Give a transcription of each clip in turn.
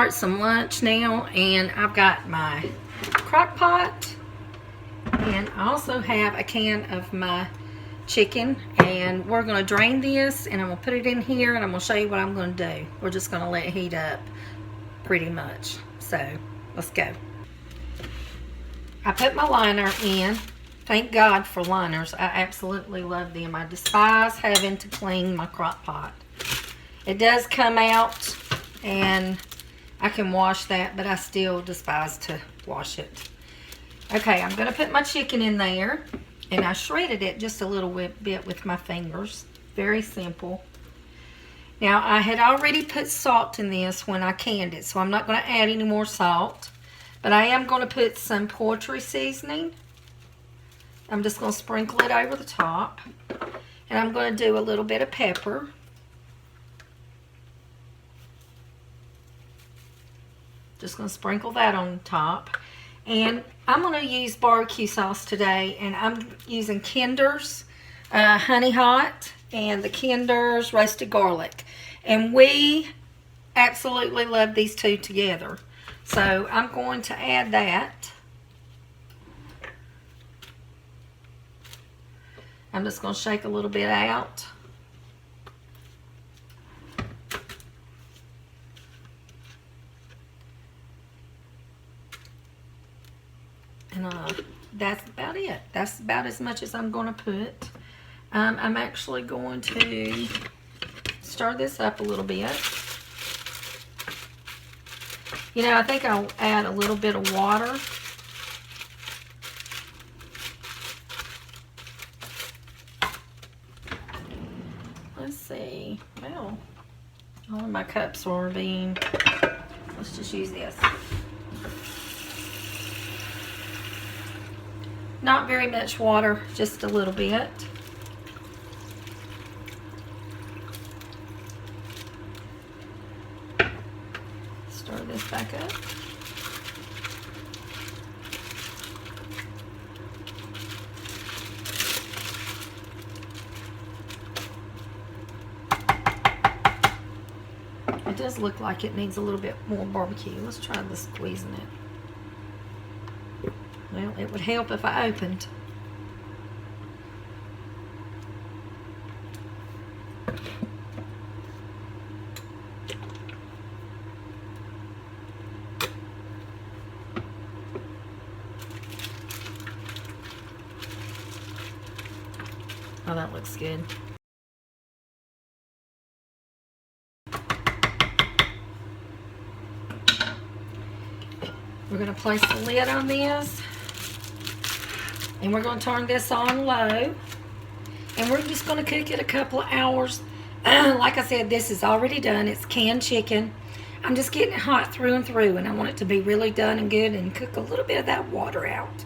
start some lunch now, and I've got my crock pot, and I also have a can of my chicken, and we're going to drain this, and I'm going to put it in here, and I'm going to show you what I'm going to do. We're just going to let it heat up pretty much. So let's go. I put my liner in. Thank God for liners. I absolutely love them. I despise having to clean my crock pot. It does come out and I can wash that, but I still despise to wash it. Okay, I'm going to put my chicken in there, and I shredded it just a little bit with my fingers. Very simple. Now, I had already put salt in this when I canned it, so I'm not going to add any more salt, but I am going to put some poultry seasoning. I'm just going to sprinkle it over the top, and I'm going to do a little bit of pepper. Just going to sprinkle that on top. And I'm going to use barbecue sauce today, and I'm using Kinder's Honey Hot and the Kinder's Roasted Garlic. And we absolutely love these two together. So I'm going to add that. I'm just going to shake a little bit out. And that's about it. That's about as much as I'm going to put. I'm actually going to stir this up a little bit. You know, I think I'll add a little bit of water. Let's see. Well, all of my cups are being... Let's just use this. Not very much water, just a little bit. Stir this back up. It does look like it needs a little bit more barbecue. Let's try the squeezing it. Well, it would help if I opened. Oh, that looks good. We're going to place the lid on this. And we're going to turn this on low. And we're just going to cook it a couple of hours. Like I said, this is already done. It's canned chicken. I'm just getting it hot through and through. And I want it to be really done and good and cook a little bit of that water out.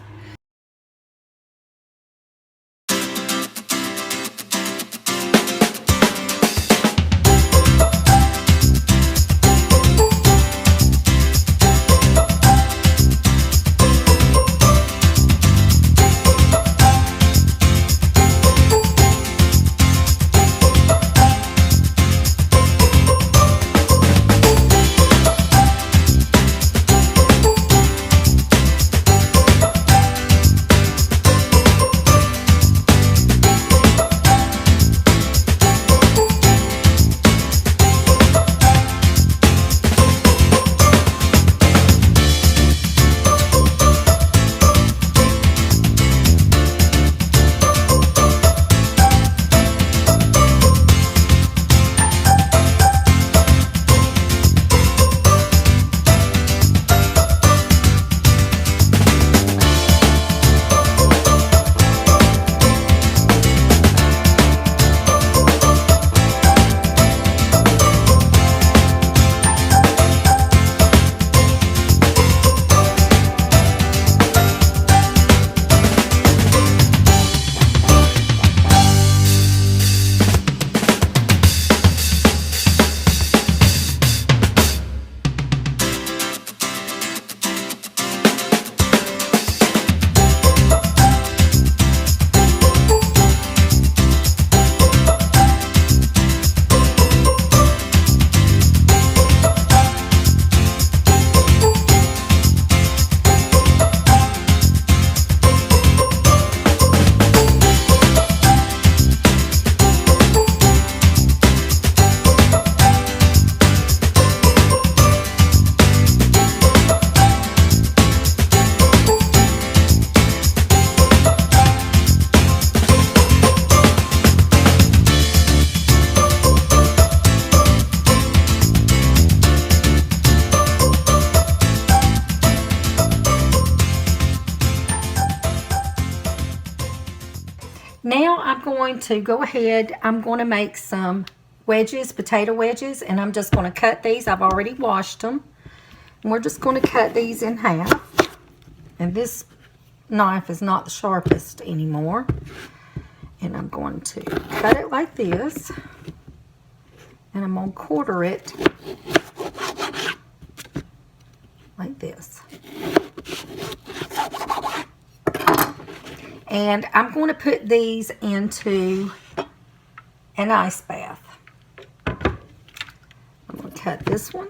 going to go ahead, I'm going to make some wedges, potato wedges, and I'm just going to cut these. I've already washed them. And we're just going to cut these in half. And this knife is not the sharpest anymore. And I'm going to cut it like this. And I'm going to quarter it like this. And I'm going to put these into an ice bath. I'm going to cut this one.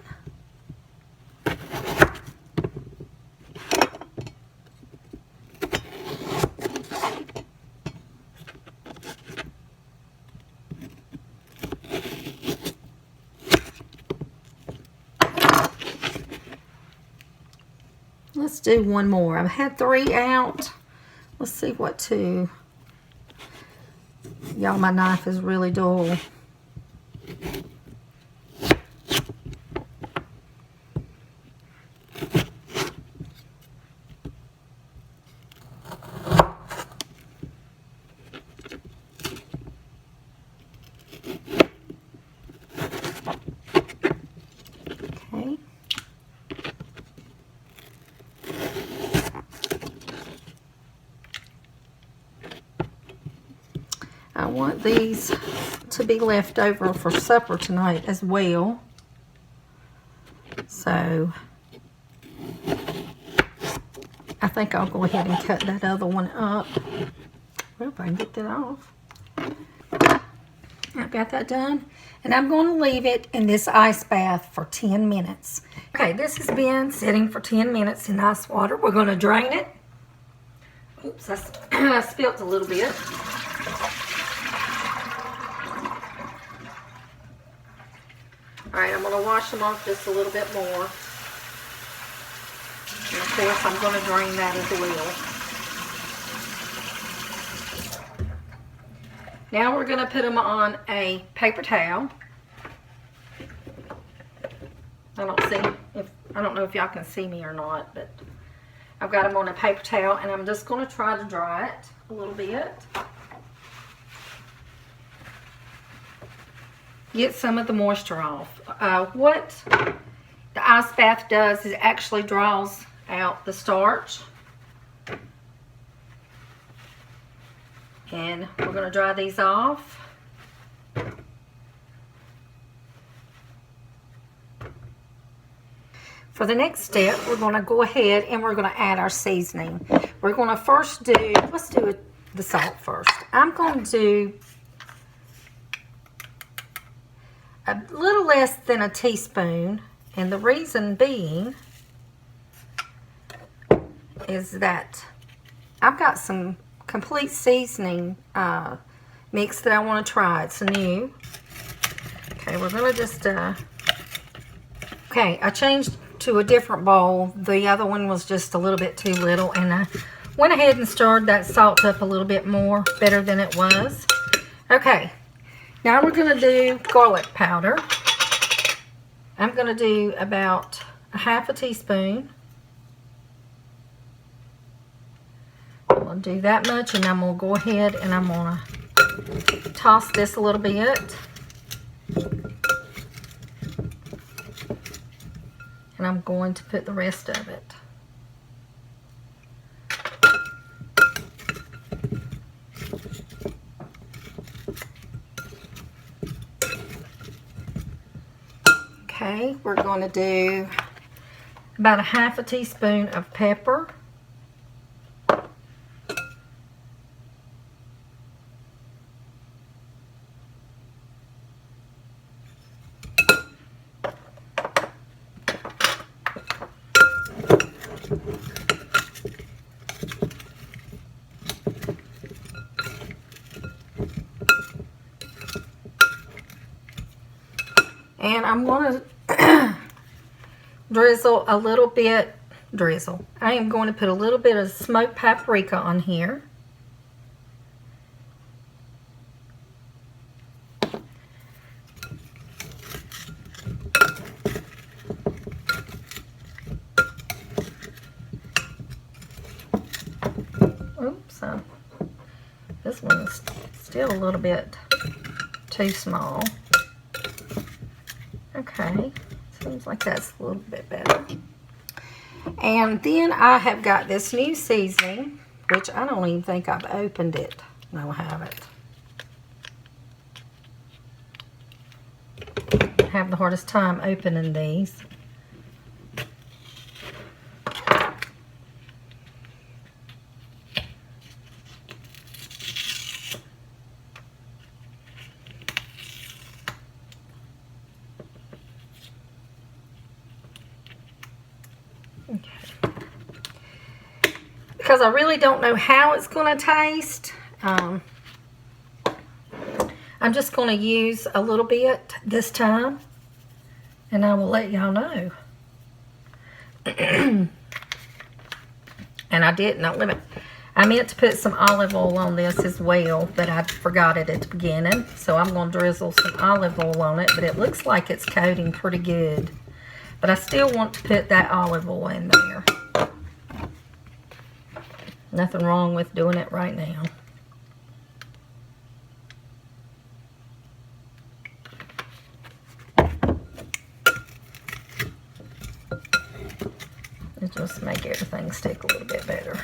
Let's do one more. I've had 3 out. Let's see what 2. Y'all, my knife is really dull. Okay. I want these to be left over for supper tonight as well. So I think I'll go ahead and cut that other one up. Well, if I can get that off. I've got that done. And I'm going to leave it in this ice bath for 10 minutes. Okay, this has been sitting for 10 minutes in ice water. We're going to drain it. Oops, I spilt a little bit. Alright, I'm going to wash them off just a little bit more. And of course, I'm going to drain that as well. Now we're going to put them on a paper towel. I don't know if y'all can see me or not, but I've got them on a paper towel, and I'm just going to try to dry it a little bit. Get some of the moisture off. What the ice bath does is actually draws out the starch. And we're going to dry these off. For the next step, we're going to go ahead and we're going to add our seasoning. We're going to first let's do the salt first. I'm going to do a little less than a teaspoon, and the reason being is that I've got some complete seasoning mix that I want to try. It's new. Okay, we're going to just okay, I changed to a different bowl. The other one was just a little bit too little, and I went ahead and stirred that salt up a little bit more, better than it was. Okay, now we're going to do garlic powder. I'm going to do about a half a teaspoon. I'm going to do that much, and I'm going to go ahead and I'm going to toss this a little bit. And I'm going to put the rest of it. Okay, we're going to do about a half a teaspoon of pepper. And I'm going to drizzle a little bit, I am going to put a little bit of smoked paprika on here. Oops, this one is Still a little bit too small. Okay, seems like that's a little bit better. And then I have got this new seasoning, which I don't even think I've opened it. No, I haven't. I have the hardest time opening these. Okay. Because I really don't know how it's going to taste. I'm just going to use a little bit this time, and I will let y'all know. And I didn't. I meant to put some olive oil on this as well, but I forgot it at the beginning. So I'm going to drizzle some olive oil on it, but it looks like it's coating pretty good. But I still want to put that olive oil in there. Nothing wrong with doing it right now. It just make everything stick a little bit better.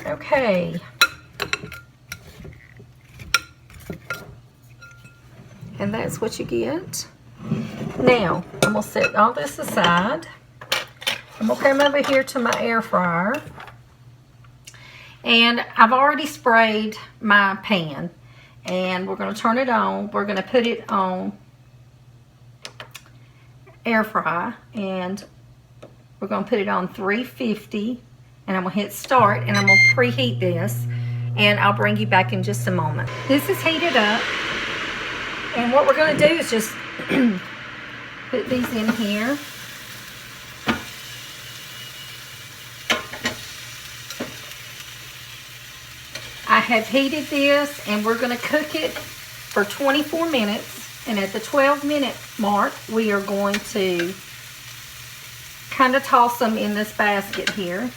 Okay. And that's what you get. Now, I'm going to set all this aside. I'm going to come over here to my air fryer. And I've already sprayed my pan. And we're going to turn it on. We're going to put it on air fry. And we're going to put it on 350. And I'm going to hit start. And I'm going to preheat this. And I'll bring you back in just a moment. This is heated up. And what we're going to do is just put these in here. I have heated this, and we're going to cook it for 24 minutes. And at the 12-minute mark, we are going to kind of toss them in this basket here.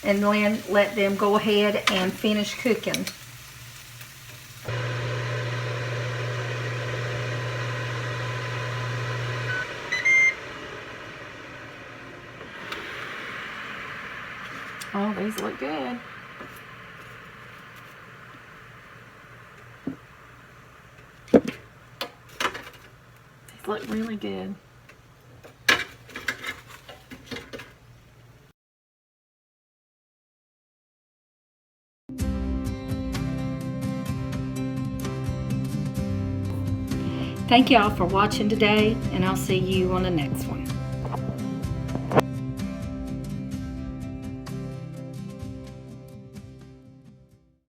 And then let them go ahead and finish cooking. Oh, these look good. These look really good. Thank y'all for watching today, and I'll see you on the next one.